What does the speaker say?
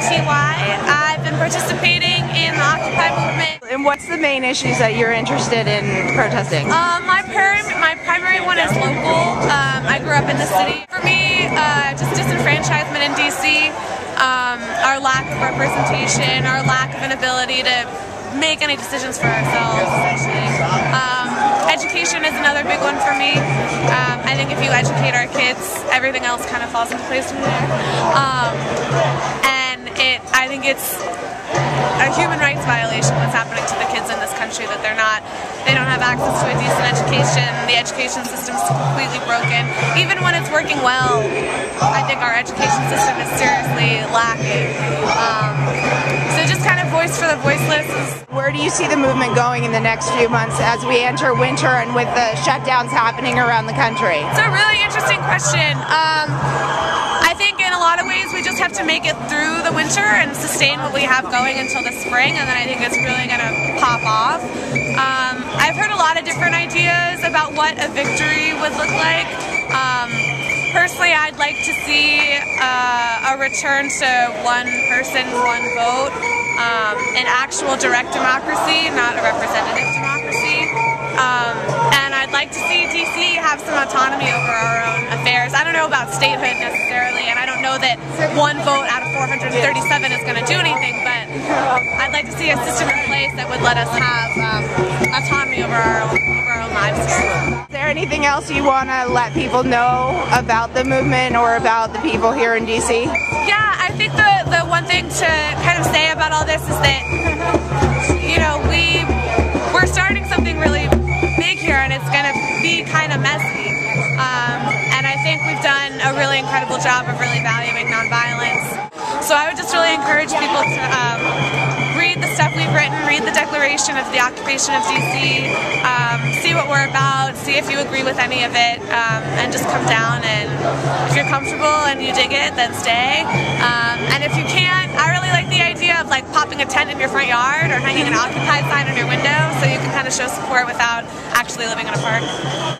TY. I've been participating in the Occupy movement. And what's the main issues that you're interested in protesting? My primary one is local. I grew up in the city. For me, just disenfranchisement in DC, our lack of representation, our lack of an ability to make any decisions for ourselves, essentially. Education is another big one for me. I think if you educate our kids, everything else kind of falls into place from there. And I think it's a human rights violation what's happening to the kids in this country, that they don't have access to a decent education. The education system is completely broken. Even when it's working well, I think our education system is seriously lacking. So just kind of voice for the voiceless. Where do you see the movement going in the next few months as we enter winter and with the shutdowns happening around the country? It's a really interesting question. I think in a lot of ways we just have to make it through the winter and sustain what we have going until the spring, and then I think it's really going to pop off. I've heard a lot of different ideas about what a victory would look like. Personally, I'd like to see a return to one person, one vote, an actual direct democracy, not a representative democracy. And I'd like to see DC have some autonomy over our own affairs. I don't know about statehood necessarily, and I don't know that one vote out of 437 is going to do anything, but I'd like to see a system in place that would let us have autonomy over our own lives here. Is there anything else you want to let people know about the movement or about the people here in DC? Yeah, I think the one thing to kind of say about all this is that, you know, we're starting something really big here, and it's going to be kind of messy. And I think we've done a really incredible job of really valuing nonviolence. So I would just really encourage people to read the stuff we've written, read the Declaration of the Occupation of DC, see what we're about, see if you agree with any of it, and just come down, and if you're comfortable and you dig it, then stay. And if you can't, I really like the idea of like popping a tent in your front yard or hanging an Occupy sign on your window so you can kind of show support without actually living in a park.